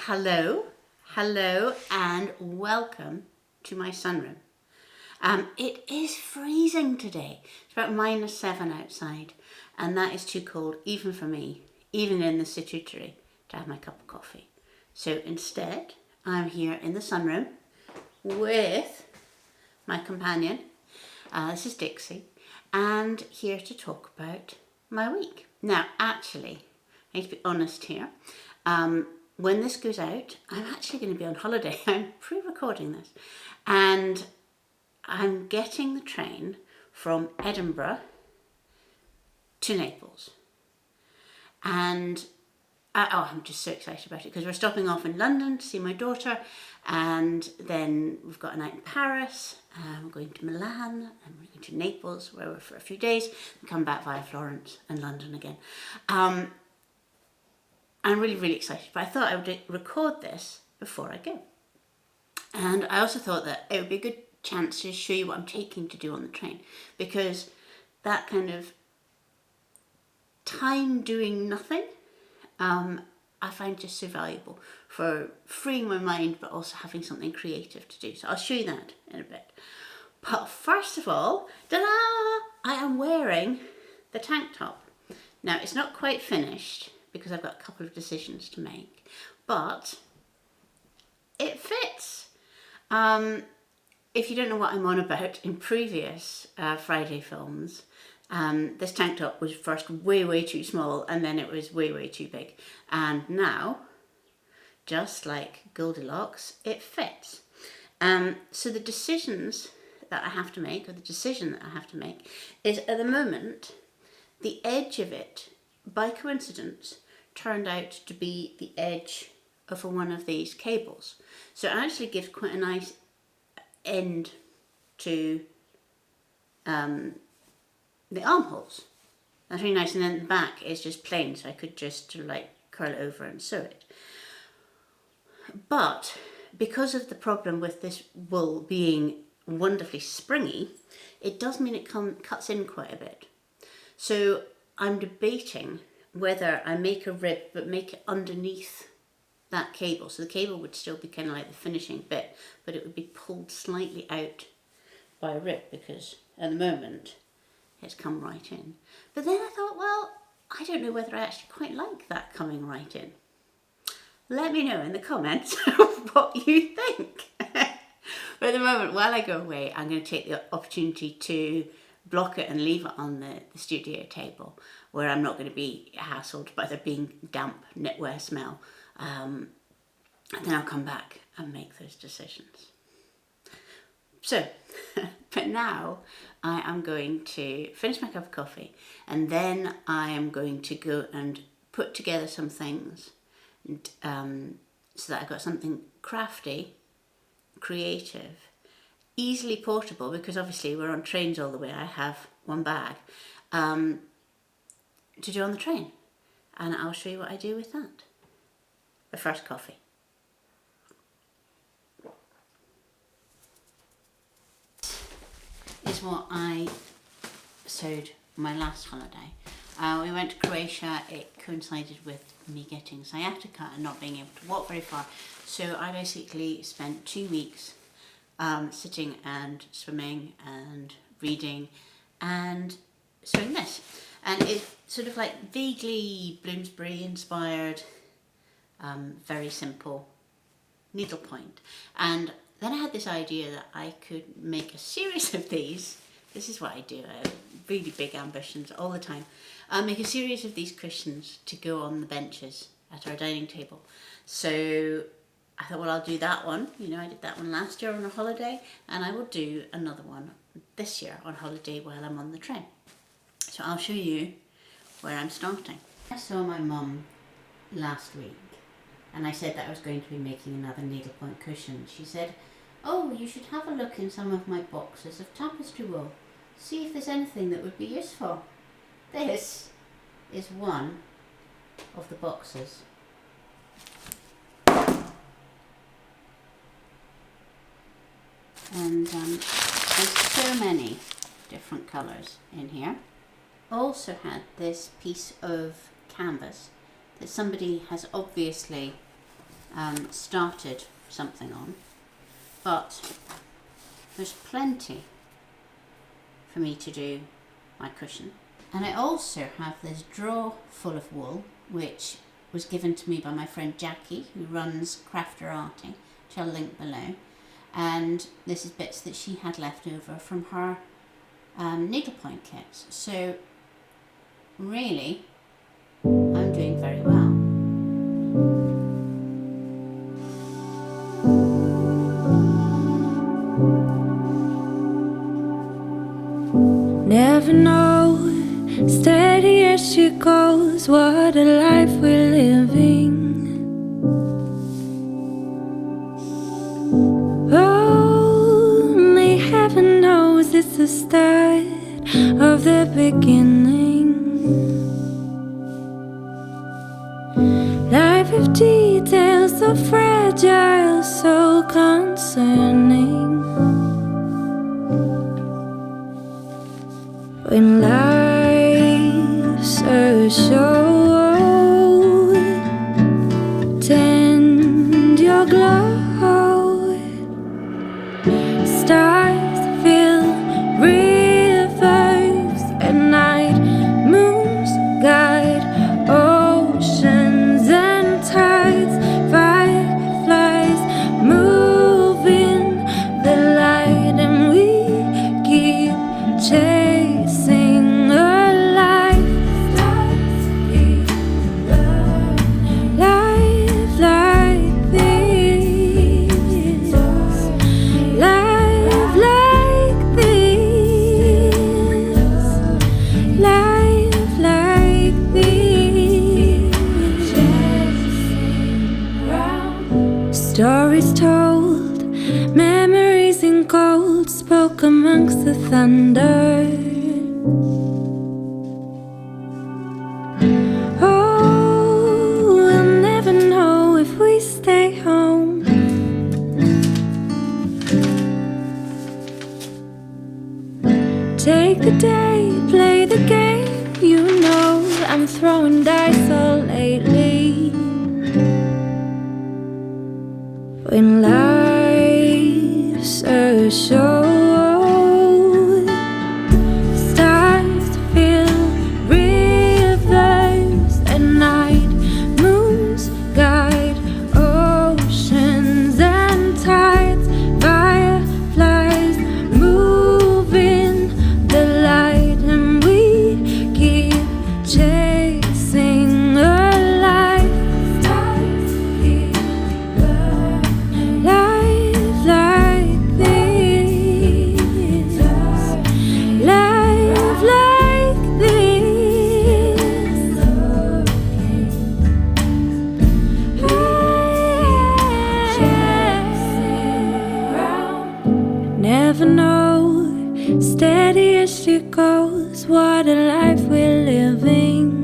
Hello, and welcome to my sunroom. It is freezing today. It's about -7 outside, and that is too cold even for me, even in the situtory, to have my cup of coffee. So instead, I'm here in the sunroom with my companion. This is Dixie, and here to talk about my week. Now, actually, I need to be honest here. When this goes out, I'm actually going to be on holiday. I'm pre-recording this, and I'm getting the train from Edinburgh to Naples. And I'm just so excited about it because we're stopping off in London to see my daughter, and then we've got a night in Paris, we're going to Milan, and we're going to Naples, where we're for a few days, and come back via Florence and London again. I'm really excited, but I thought I would record this before I go. And I also thought that it would be a good chance to show you what I'm taking to do on the train, because that kind of time doing nothing, I find just so valuable for freeing my mind, but also having something creative to do. So I'll show you that in a bit. But first of all, ta-da! I am wearing the tank top. Now, it's not quite finished because I've got a couple of decisions to make, but it fits. If you don't know what I'm on about, in previous Friday films, this tank top was first way too small, and then it was way too big. And now, just like Goldilocks, it fits. So the decisions that I have to make, or the decision that I have to make, is at the moment, the edge of it, by coincidence, turned out to be the edge of one of these cables. So it actually gives quite a nice end to the armholes. That's really nice, and then the back is just plain, so I could just sort of like curl it over and sew it. But because of the problem with this wool being wonderfully springy, it does mean it cuts in quite a bit. So I'm debating whether I make a rib but make it underneath that cable. So the cable would still be kind of like the finishing bit, but it would be pulled slightly out by a rib, because at the moment it's come right in. But then I thought, well, I don't know whether I actually quite like that coming right in. Let me know in the comments what you think. But at the moment, while I go away, I'm going to take the opportunity to block it and leave it on the studio table, where I'm not going to be hassled by there being damp knitwear smell. And then I'll come back and make those decisions. So, but now I am going to finish my cup of coffee, and then I am going to go and put together some things, and, so that I've got something crafty, creative, easily portable, because obviously we're on trains all the way. I have one bag to do on the train, and I'll show you what I do with that. But first, coffee. Is what I sewed my last holiday. We went to Croatia. It coincided with me getting sciatica and not being able to walk very far. So I basically spent 2 weeks sitting and swimming and reading and sewing this. And it's sort of like vaguely Bloomsbury inspired, very simple needlepoint. And then I had this idea that I could make a series of these. This is what I do. I have really big ambitions all the time. I'll make a series of these cushions to go on the benches at our dining table. So I thought, well, I'll do that one. You know, I did that one last year on a holiday, and I will do another one this year on holiday while I'm on the train. So I'll show you where I'm starting. I saw my mum last week, and I said that I was going to be making another needlepoint cushion. She said, oh, you should have a look in some of my boxes of tapestry wool. See if there's anything that would be useful. This is one of the boxes. And there's so many different colours in here. Also had this piece of canvas that somebody has obviously started something on, but there's plenty for me to do my cushion. And I also have this drawer full of wool, which was given to me by my friend Jackie, who runs Crafter Arting, which I'll link below. And this is bits that she had left over from her needlepoint kits. So really, I'm doing very well. Never know, steady as she goes, what a life we're living. Only heaven knows it's the start of the beginning. Life of details, so fragile, so concerning. When life's a show, tend your glow. Stars fill rivers at night, moons guide oceans and tides, fireflies move in the light, and we keep chasing a life like this, life like this, life like this. Stories told, memories in gold, spoke amongst the thunder. Oh, we'll never know if we stay home. Take the day, play the game. You know I'm throwing dice all lately. When life's a show, stars fill rivers at night, moons guide oceans and tides, fireflies move in the light, and we keep chasing a life. Stars keep burning. Life like this, life like this. Never know, steady as she goes, what a life we're living.